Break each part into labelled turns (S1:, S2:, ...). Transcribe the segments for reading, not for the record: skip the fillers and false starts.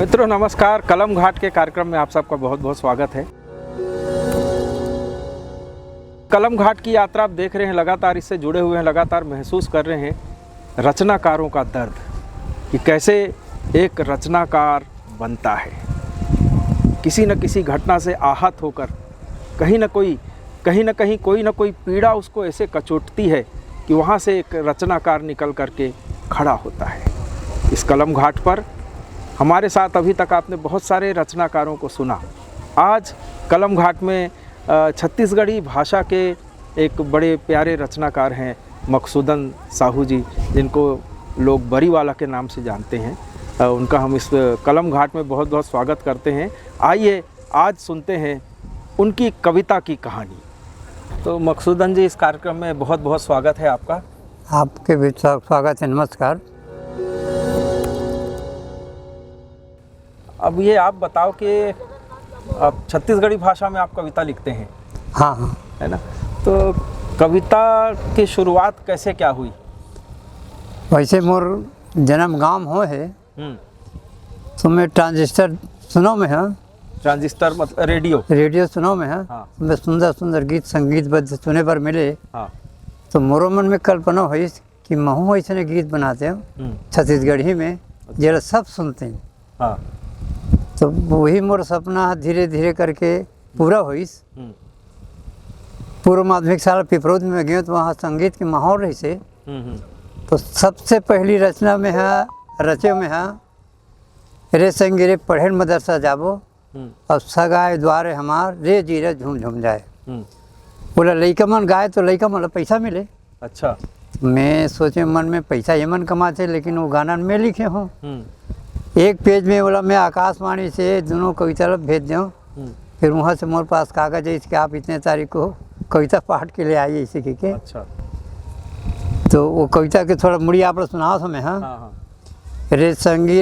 S1: मित्रों नमस्कार। कलम घाट के कार्यक्रम में आप सबका बहुत बहुत स्वागत है। कलम घाट की यात्रा आप देख रहे हैं, लगातार इससे जुड़े हुए हैं, लगातार महसूस कर रहे हैं रचनाकारों का दर्द कि कैसे एक रचनाकार बनता है। किसी न किसी घटना से आहत होकर कहीं न कहीं कोई न कोई पीड़ा उसको ऐसे कचोटती है कि वहाँ से एक रचनाकार निकल करके खड़ा होता है। इस कलम घाट पर हमारे साथ अभी तक आपने बहुत सारे रचनाकारों को सुना। आज कलम घाट में छत्तीसगढ़ी भाषा के एक बड़े प्यारे रचनाकार हैं मकसूदन साहू जी, जिनको लोग बरीवाला के नाम से जानते हैं। उनका हम इस कलम घाट में बहुत बहुत स्वागत करते हैं। आइए आज सुनते हैं उनकी कविता की कहानी। तो मकसूदन जी, इस कार्यक्रम में बहुत बहुत स्वागत है आपका।
S2: आपके भी स्वागत है, नमस्कार।
S1: अब ये आप बताओ कि आप छत्तीसगढ़ी भाषा में आप कविता लिखते हैं।
S2: हाँ,
S1: है ना। तो कविता की शुरुआत कैसे क्या हुई?
S2: वैसे मोर जन्म गांव हो है तो मैं ट्रांजिस्टर सुनो में है।
S1: ट्रांजिस्टर मतलब रेडियो
S2: सुनो में है।
S1: हाँ।
S2: मैं सुंदर सुंदर गीत संगीत बद्ध सुने पर मिले।
S1: हाँ।
S2: तो मोरो मन में कल्पना हुई कि महू ऐसे गीत बनाते हो छत्तीसगढ़ी में, जरा सब सुनते हैं।
S1: हाँ।
S2: तो वही मोर सपना धीरे धीरे करके पूरा हुई। पूर्व माध्यमिक शाला पिपरोद में गए तो वहाँ संगीत के माहौल रही से। तो सबसे पहली रचना में है, रचे में है, रे संगी पढ़े मदरसा जाबो और सगाए द्वारे हमार रे जीरे झूम झूम जाए। बोला लइका मन गाए तो लइका मन पैसा मिले।
S1: अच्छा।
S2: मैं सोचे मन में पैसा ये मन कमाते, लेकिन वो गाना में लिखे हो। एक पेज में बोला मैं आकाशवाणी से दोनों कविता भेज दूँ। फिर वहाँ से मोर पास कागज है कि आप इतने तारीख को कविता पाठ के लिए आइए इसी के।
S1: अच्छा।
S2: तो वो कविता के थोड़ा मुड़ी आप सुनाओ हमें। हाँ। रे संगी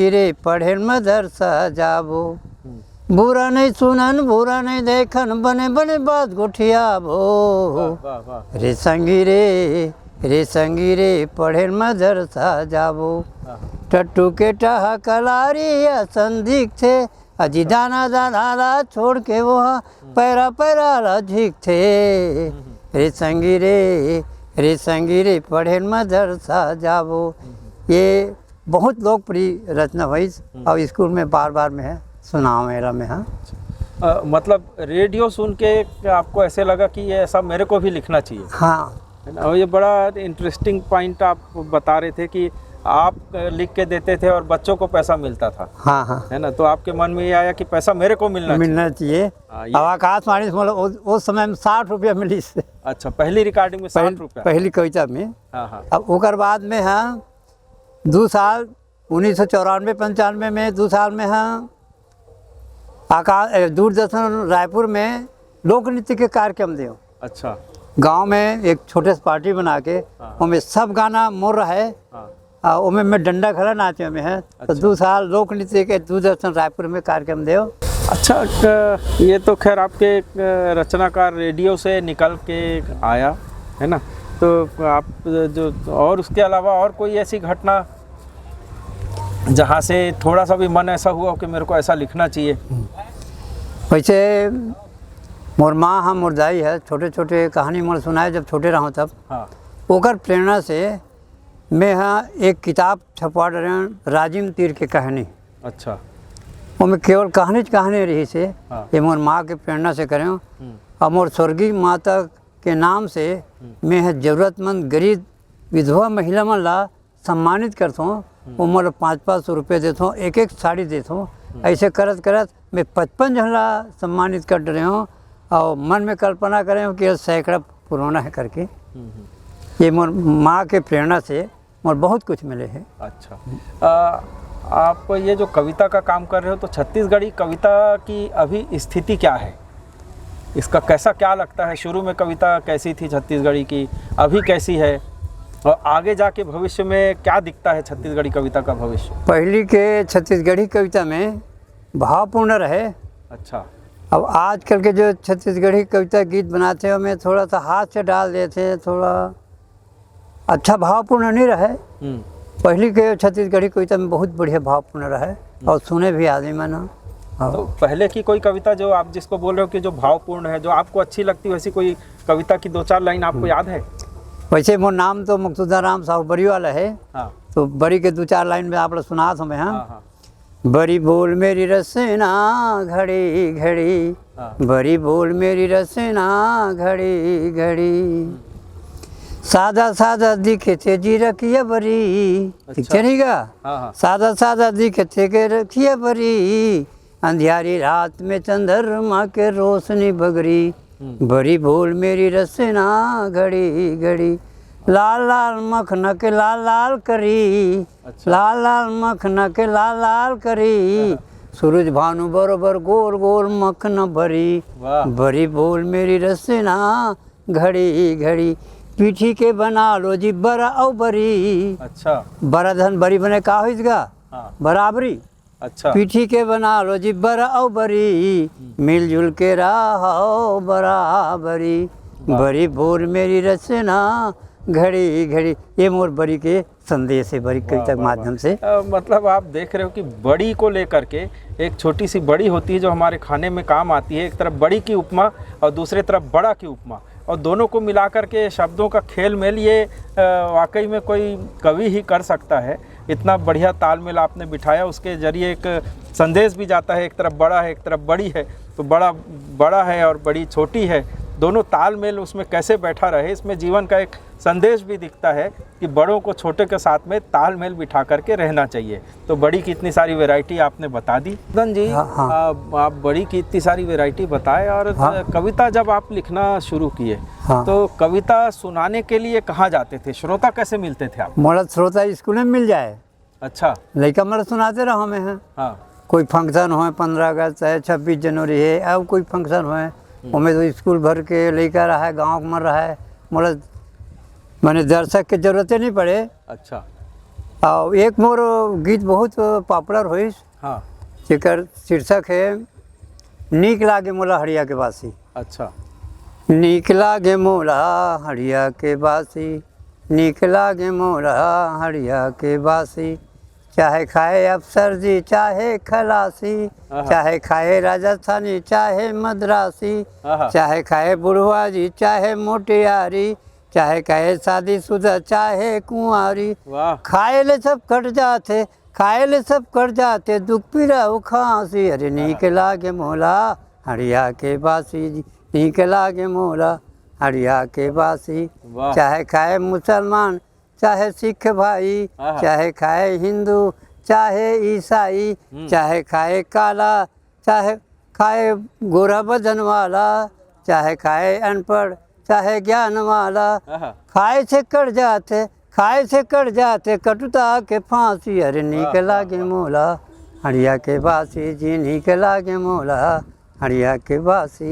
S2: रे पढ़े मदरसा जाबो, बुरा नहीं सुनन बुरा नहीं देखन, बने बने बात गोठियाबो। रे संगी रे पढ़े मदरसा जाबो, टट्टू के टहा कलारी संदिक थे, अजी दाना दाना छोड़ के वो पैरा पैरा झीक थे। रे संगी रे पढ़े मदरसा जाबो। ये बहुत लोकप्रिय रचना हुई और स्कूल में बार बार में है सुना मेरा में। हाँ।
S1: मतलब रेडियो सुन के आपको ऐसे लगा कि ये ऐसा मेरे को भी लिखना चाहिए।
S2: हाँ।
S1: और ये बड़ा इंटरेस्टिंग पॉइंट आप बता रहे थे कि आप लिख के देते थे और बच्चों को पैसा मिलता था।
S2: हाँ।
S1: है ना। तो आपके मन में ये आया कि पैसा मेरे को मिलना चाहिए।
S2: अब आकाशवाणी उस समय में 60 रुपया मिली।
S1: अच्छा, पहली रिकॉर्डिंग में 60 रुपया
S2: पहली कविता में।
S1: हाँ।
S2: अब ओकर बाद में हाँ 2 साल 1994-95 में 2 साल में हाँ दूरदर्शन रायपुर में लोक नृत्य के कार्यक्रम दे।
S1: अच्छा।
S2: गांव में एक छोटे से पार्टी बना के उसमें सब गाना मोर रहे। उसमें मैं डंडा खड़ा नाचे में है। तो 2 साल लोक नृत्य के दूरदर्शन रायपुर में कार्यक्रम दे।
S1: अच्छा, ये तो खैर आपके रचनाकार रेडियो से निकल के आया है ना। तो आप जो और उसके अलावा और कोई ऐसी घटना जहाँ से थोड़ा सा भी मन ऐसा हुआ कि मेरे को ऐसा लिखना चाहिए?
S2: वैसे मोर माँ हाँ मोर दाई है, छोटे छोटे कहानी मोर सुनाए जब छोटे रहो तब।
S1: हाँ।
S2: ओकर प्रेरणा से मैं हाँ एक किताब छपवा रहे राजिम तीर के कहानी।
S1: अच्छा।
S2: वो में केवल कहानी रही से।
S1: हाँ।
S2: ये मोर माँ के प्रेरणा से करें। और मोर स्वर्गीय माता के नाम से मैं है जरूरतमंद गरीब विधवा महिला मन ला सम्मानित करता हूँ। वो मोर 500 रुपये देता हूँ, एक साड़ी देता हूँ। ऐसे करत मैं 55 जन ला सम्मानित कर रहे हूँ। और मन में कल्पना करें कि सैकड़ा पुराना है करके। ये मोर माँ के प्रेरणा से मोर बहुत कुछ मिले हैं।
S1: अच्छा। आप ये जो कविता का काम कर रहे हो, तो छत्तीसगढ़ी कविता की अभी स्थिति क्या है? इसका कैसा क्या लगता है? शुरू में कविता कैसी थी छत्तीसगढ़ी की, अभी कैसी है, और आगे जाके भविष्य में क्या दिखता है छत्तीसगढ़ी कविता का भविष्य?
S2: पहली के छत्तीसगढ़ी कविता में भावपूर्ण रहे।
S1: अच्छा।
S2: अब आजकल के जो छत्तीसगढ़ी कविता गीत बनाते हैं उनमें थोड़ा सा हाथ से डाल देते हैं, थोड़ा अच्छा भावपूर्ण नहीं रहे। पहली के छत्तीसगढ़ी कविता में बहुत बढ़िया भावपूर्ण रहे और सुने भी आदमी मन।
S1: तो पहले की कोई कविता जो आप जिसको बोल रहे हो कि जो भावपूर्ण है, जो आपको अच्छी लगती है, वैसी कोई कविता की 2-4 लाइन आपको याद है?
S2: वैसे मोर नाम तो मकसूदा राम साहू बरी वाला है।
S1: हाँ
S2: तो बरी के 2-4 लाइन में आप लोग सुना हमें। हाँ,
S1: हाँ हाँ
S2: बरी बोल मेरी रसना घड़ी घड़ी,
S1: हाँ।
S2: बरी बोल मेरी रसना घड़ी घड़ी, सादा सादा दिखे थे जी रखिए बरी। ठीक है नहीं का?
S1: हाँ हाँ
S2: सादा सादा दिखे थे के रखिए बरी, अंधियारी रात में चंद्रमा के रोशनी बगरी, बरी बोल मेरी रसना घड़ी घड़ी, लाल लाल मखन के लाल लाल करी,
S1: अच्छा।
S2: लाल लाल मखन के लाल लाल करी, सूरज भानु बरोबर गोल गोल मखन भरी,
S1: वाह
S2: बरी बोल मेरी रसना घड़ी घड़ी, पीठी के बना लो जी बरा औ बरी।
S1: अच्छा
S2: बरा धन बरी बने का हो इसका?
S1: हाँ
S2: बराबरी।
S1: अच्छा
S2: पीठी के बना लो जी बरा औ बरी, मिलजुल के रहो बराबरी, बरी बोल मेरी रचना घड़ी घड़ी। ये मोर बरी के संदेश है, बरी कविता के माध्यम से।
S1: मतलब आप देख रहे हो कि बड़ी को लेकर के एक छोटी सी बड़ी होती है जो हमारे खाने में काम आती है। एक तरफ बड़ी की उपमा और दूसरे तरफ बड़ा की उपमा, और दोनों को मिलाकर के शब्दों का खेल मेल, ये वाकई में कोई कवि ही कर सकता है। इतना बढ़िया तालमेल आपने बिठाया, उसके जरिए एक संदेश भी जाता है। एक तरफ बड़ा है, एक तरफ बड़ी है, तो बड़ा बड़ा है और बड़ी छोटी है, दोनों तालमेल उसमें कैसे बैठा रहे, इसमें जीवन का एक संदेश भी दिखता है कि बड़ों को छोटे के साथ में तालमेल बिठा करके रहना चाहिए। तो बड़ी की इतनी सारी वैरायटी आपने बता दी दन जी।
S2: हाँ।
S1: आप बड़ी की इतनी सारी वैरायटी बताए, और
S2: हाँ।
S1: कविता जब आप लिखना शुरू किए,
S2: हाँ।
S1: तो कविता सुनाने के लिए कहाँ जाते थे? श्रोता कैसे मिलते थे आप?
S2: मोला श्रोता स्कूल में मिल जाए,
S1: अच्छा
S2: लड़का मेरा सुनाते रहो हमें। हैं
S1: हाँ
S2: कोई फंक्शन हो, 15 अगस्त है, 26 जनवरी है, अब कोई फंक्शन हो, उनमें तो स्कूल भर के लड़का रहा है, गाँव में रहा है, मोला मैंने दर्शक के जरूरत नहीं पड़े।
S1: अच्छा
S2: और एक मोर गीत बहुत पॉपुलर हुई,
S1: हाँ
S2: जेकर शीर्षक है नीक लागे मोला हड़िया के बासी।
S1: अच्छा
S2: नीक लागे मोला हड़िया के बासी, नीक लागे मोला हड़िया के बासी, चाहे खाए अफसर जी चाहे खलासी, चाहे खाए राजस्थानी चाहे मद्रासी, चाहे खाए बुढ़वा जी चाहे मोटियारी, चाहे खाए शादीशुदा चाहे कुंवारी,
S1: वाह
S2: खाए ले सब कट जाते, खाए ले सब कट जाते, दुख पीड़ा खांसी, अरे नीक लागे मोला हड़िया के बासी जी, नीक लागे मोला हड़िया के बासी,
S1: वाह।
S2: चाहे खाए मुसलमान चाहे सिख भाई, चाहे खाए हिंदू चाहे ईसाई, चाहे खाए काला चाहे खाए गोरा बदन वाला, चाहे खाए अनपढ़ चाहे ज्ञान वाला, खाए से कट जाते, खाए से कट जाते, कटुता के फांसी, अरे नीक लागे मोला हड़िया के बासी जी, नीक लागे मोला हड़िया के बासी।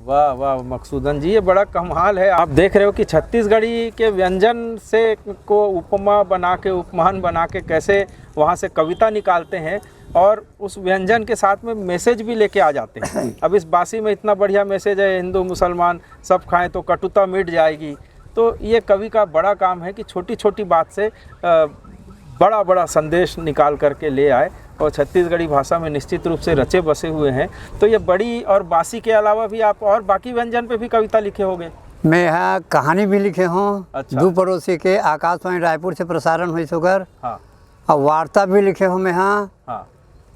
S1: वाह वाह मकसूदन जी, ये बड़ा कमाल है। आप देख रहे हो कि छत्तीसगढ़ी के व्यंजन से को उपमा बना के, उपमान बना के कैसे वहाँ से कविता निकालते हैं, और उस व्यंजन के साथ में मैसेज भी लेके आ जाते हैं। अब इस बासी में इतना बढ़िया मैसेज है, हिंदू मुसलमान सब खाएं तो कटुता मिट जाएगी। तो ये कवि का बड़ा काम है कि छोटी छोटी बात से बड़ा बड़ा संदेश निकाल करके ले आए, और छत्तीसगढ़ी भाषा में निश्चित रूप से रचे बसे हुए हैं। तो ये बड़ी और बासी के अलावा भी आप और बाकी व्यंजन पे भी कविता लिखे होंगे?
S2: मैं यहाँ कहानी भी लिखे हूँ।
S1: अच्छा।
S2: दो पड़ोसी के आकाशवाणी रायपुर से प्रसारण हुई सोकर।
S1: हाँ
S2: और वार्ता भी लिखे हूँ मैं यहाँ।
S1: हाँ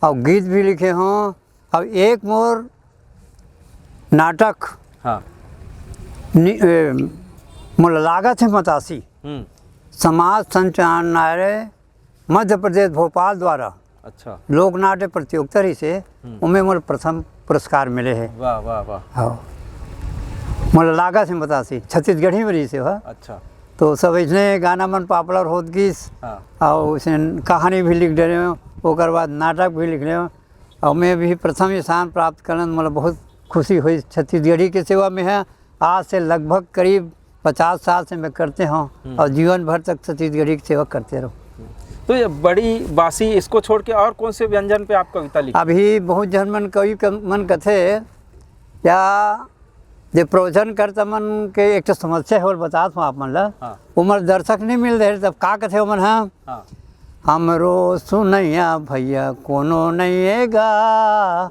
S2: और गीत भी लिखे हूँ। और एक मोर नाटक
S1: हाँ
S2: मोला लागत है मतासी, समाज संचालनालय मध्य प्रदेश भोपाल द्वारा
S1: अच्छा
S2: लोक नाट्य प्रतियोगिता रही से उनमें मोल प्रथम पुरस्कार मिले हैं।
S1: वाह वाह वाह।
S2: हाँ मोला लागत है मतासी छत्तीसगढ़ी में रही से वह।
S1: अच्छा
S2: तो सब इसने गाना मन पॉपुलर होत गीस।
S1: हाँ
S2: और उसने कहानी भी लिख रहे हो, ओकर बाद नाटक भी लिख रहे हो, और मैं भी प्रथम स्थान प्राप्त करने में मतलब बहुत खुशी हुई। छत्तीसगढ़ी की सेवा में है, आज से लगभग करीब 50 साल से मैं करते हूँ, और जीवन भर तक छत्तीसगढ़ी की सेवा करते रहो।
S1: तो ये बड़ी बासी, इसको छोड़ के और कौन से व्यंजन पे आप कविता लिखते?
S2: अभी बहुत जन मन कवि मन कथे या जे प्रवचन करता मन के एक तो समस्या है, और बता हूँ आप मन ला।
S1: हाँ।
S2: उमर दर्शक नहीं मिल रहे, तब का कथे मन। हाँ
S1: हाँ
S2: हमरो सुनैया भैया कोनो नहीं गा,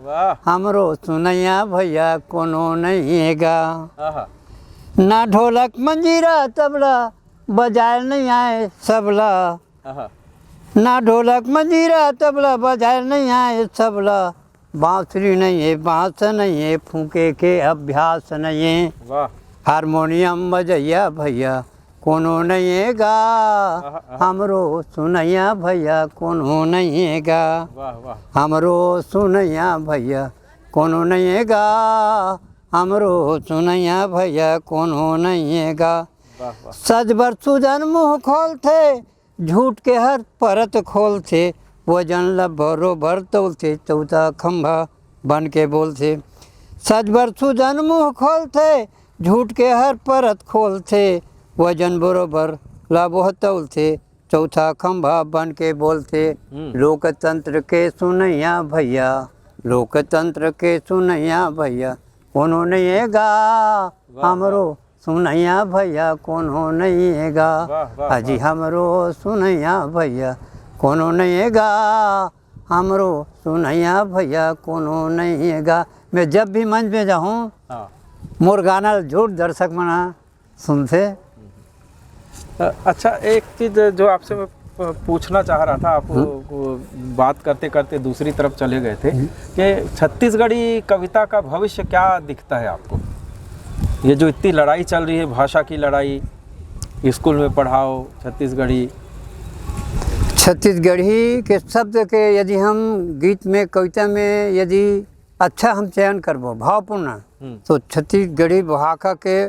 S1: वाह।
S2: हमरो सुनैया भैया कोनो नहीं गा।
S1: आहा।
S2: ना ढोलक मंजीरा तबला बजाए नहीं आए सबला,
S1: आहा।
S2: ना ढोलक मंजीरा तबला बजाए नहीं आए सबला, बांसुरी नहीं है बांस नहीं है फूके के अभ्यास नहीं है,
S1: वाह।
S2: हारमोनियम बजैया भैया कोनो नहीं है गा, हमरो सुनैया भैया कोनो नहीं है गा,
S1: वाह वाह।
S2: हमरो सुनैया भैया कोनो नहीं है गा, हमरो सुनैया भैया कोनो नहीं है गा।
S1: वाह वाह।
S2: सज बर सुजन मुँह खोलते, झूठ के हर परत खोलते, वजन ल बरोबर तोलते, चौथा खंभा बन के बोलते। सज बर सुजन मुँह खोलते, झूठ के हर परत खोलते, वजन बरोबर लाभो तोलते, चौथा खंभा बन के बोलते। लोकतंत्र के सुनैया भैया, लोकतंत्र के सुनैया भैया कोनो नहीं है गा, हमरो सुनैया भैया कोनो नहीं है गा, अजी हमरो सुनैया भैया कोनो नहीं है गा, हमरो सुनैया भैया कोनो नहीं है गा। मैं जब भी मंच में जाऊँ मोर गाना जोर दर्शक मना सुनते।
S1: अच्छा, एक चीज़ जो आपसे मैं पूछना चाह रहा था, आप बात करते करते दूसरी तरफ चले गए थे कि छत्तीसगढ़ी कविता का भविष्य क्या दिखता है आपको? ये जो इतनी लड़ाई चल रही है, भाषा की लड़ाई, स्कूल में पढ़ाओ छत्तीसगढ़ी,
S2: छत्तीसगढ़ी के शब्द के यदि हम गीत में कविता में यदि अच्छा हम चयन करबो भावपूर्ण, तो छत्तीसगढ़ी भाषा के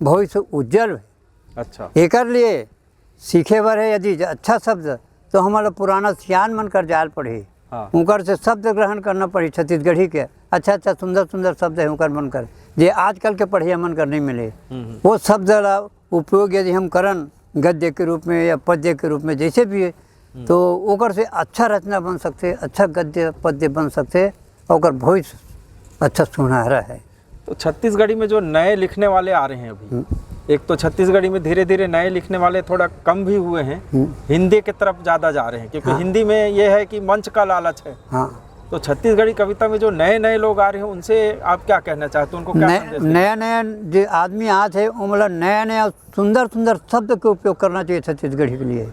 S2: भविष्य उज्जवल है।
S1: अच्छा,
S2: एकर लिए सीखे बर है यदि अच्छा शब्द तो हमारा पुराना सियान मन कर जाल पड़े, उनकर से शब्द ग्रहण करना पड़ी छत्तीसगढ़ी के। अच्छा अच्छा सुंदर सुंदर शब्द है उनकर मन कर, जे आजकल के पढ़िया मन कर नहीं मिले, वो शब्द का उपयोग यदि हम करन गद्य के रूप में या पद्य के रूप में जैसे भी है, तो ओकर से अच्छा रचना बन सकते, अच्छा गद्य पद्य बन सकते, और भविष्य अच्छा सुनहरा है।
S1: तो छत्तीसगढ़ी में जो नए लिखने वाले आ रहे हैं अभी, एक तो छत्तीसगढ़ी में धीरे धीरे नए लिखने वाले थोड़ा कम भी हुए हैं, हिंदी की तरफ ज़्यादा जा रहे हैं, क्योंकि हिंदी में ये है कि मंच का लालच है। तो छत्तीसगढ़ी कविता में जो नए नए लोग आ रहे हैं उनसे आप क्या कहना चाहते हैं? उनको क्या
S2: नया नया जो आदमी आज है वो मतलब नया नया सुंदर सुंदर शब्द के उपयोग करना चाहिए छत्तीसगढ़ी के लिए।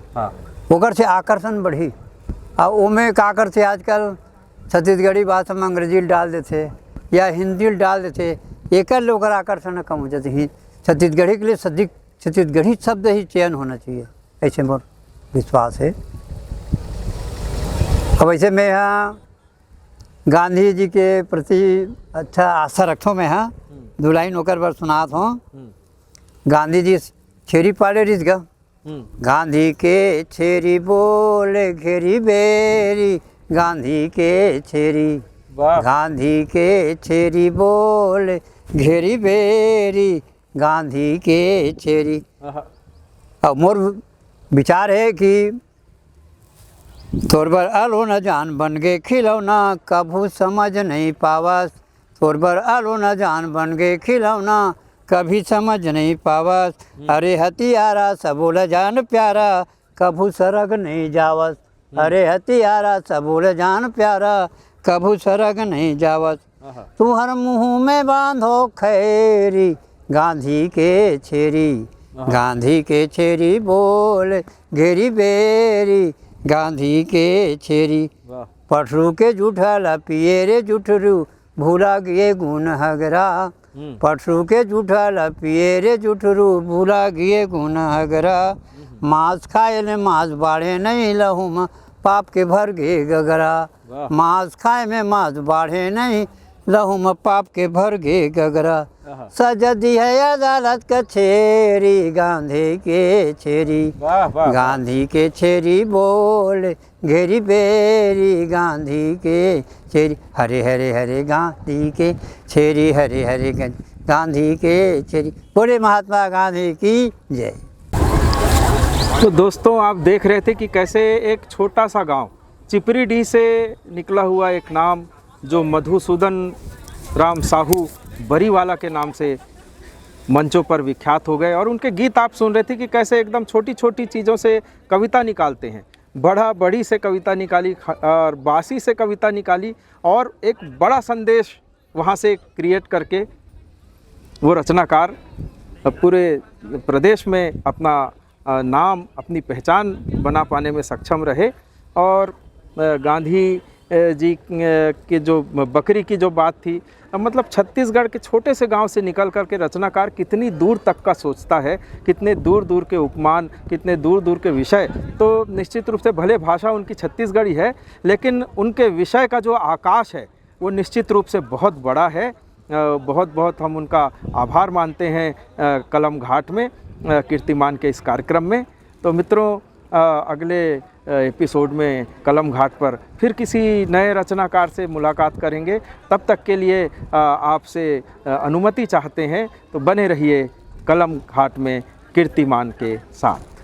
S2: ओकर से आकर्षण बढ़ी, और ओमें का करते आजकल छत्तीसगढ़ी भाषा में अंग्रेजी डाल देते या हिंदी डाल देते, एक लोग आकर्षण कम हो जाते हैं। छत्तीसगढ़ी के लिए सदिक छत्तीसगढ़ी शब्द ही चयन होना चाहिए, ऐसे मोर विश्वास है। अब ऐसे मैं यहाँ गांधी जी के प्रति अच्छा आशा रखो, मैं यहाँ दो लाइन होकर बार सुनात हूँ। गांधी जी छेरी पाले रिस गा, गांधी के छेरी बोले घेरी बेरी, गांधी के छेरी, गांधी के छेरी बोले घेरी बेरी, गांधी के छेरी। अब मोर विचार है कि तोर बर आलो न जान बन गए खिलौना, कभू समझ नहीं पावस, तोर बर आलो न जान बन गए खिलौना, कभी समझ नहीं पावस, अरे हथियारा सबोल जान प्यारा, कभू सरग नहीं जावस, अरे हथियारा सबोल जान प्यारा, कभू सरग नहीं जावस, तू हर मुँह में बांधो खैरी, गांधी के छेरी, गांधी के छेरी बोल घेरी बेरी, गांधी के छेरी। पठरू के जूठा पिए रे जुठरू, भूला गिए गुण हगरा, पठरू के जूठा पिए रे जुठरू, भूला गिए गुण हगरा, मांस खाए ने मांस बाढ़े नहीं लहूम, पाप के भर गे गगरा, मांस खाए में मांस बाढ़े नहीं लहूम, पाप के भर गे गगरा, सजदी है अदालत कचेरी, गांधी के छेरी, गांधी के छेरी बोल घेरी बेरी, गांधी के छेरी, हरे हरे हरे गांधी के छेरी, हरे हरे गांधी के छेरी, बोले महात्मा गांधी की जय।
S1: तो दोस्तों, आप देख रहे थे कि कैसे एक छोटा सा गांव चिपरीडीह से निकला हुआ एक नाम जो मधुसूदन राम साहू बरीवाला के नाम से मंचों पर विख्यात हो गए, और उनके गीत आप सुन रहे थे कि कैसे एकदम छोटी छोटी चीज़ों से कविता निकालते हैं। बढ़ा बढ़ी से कविता निकाली और बासी से कविता निकाली और एक बड़ा संदेश वहाँ से क्रिएट करके वो रचनाकार पूरे प्रदेश में अपना नाम, अपनी पहचान बना पाने में सक्षम रहे। और गांधी जी के जो बकरी की जो बात थी, मतलब छत्तीसगढ़ के छोटे से गांव से निकल कर के रचनाकार कितनी दूर तक का सोचता है, कितने दूर दूर के उपमान, कितने दूर दूर के विषय। तो निश्चित रूप से भले भाषा उनकी छत्तीसगढ़ी है, लेकिन उनके विषय का जो आकाश है वो निश्चित रूप से बहुत बड़ा है। बहुत बहुत हम उनका आभार मानते हैं कलम घाट में, कीर्तिमान के इस कार्यक्रम में। तो मित्रों, अगले एपिसोड में कलम घाट पर फिर किसी नए रचनाकार से मुलाकात करेंगे। तब तक के लिए आपसे अनुमति चाहते हैं, तो बने रहिए कलम घाट में कीर्तिमान के साथ।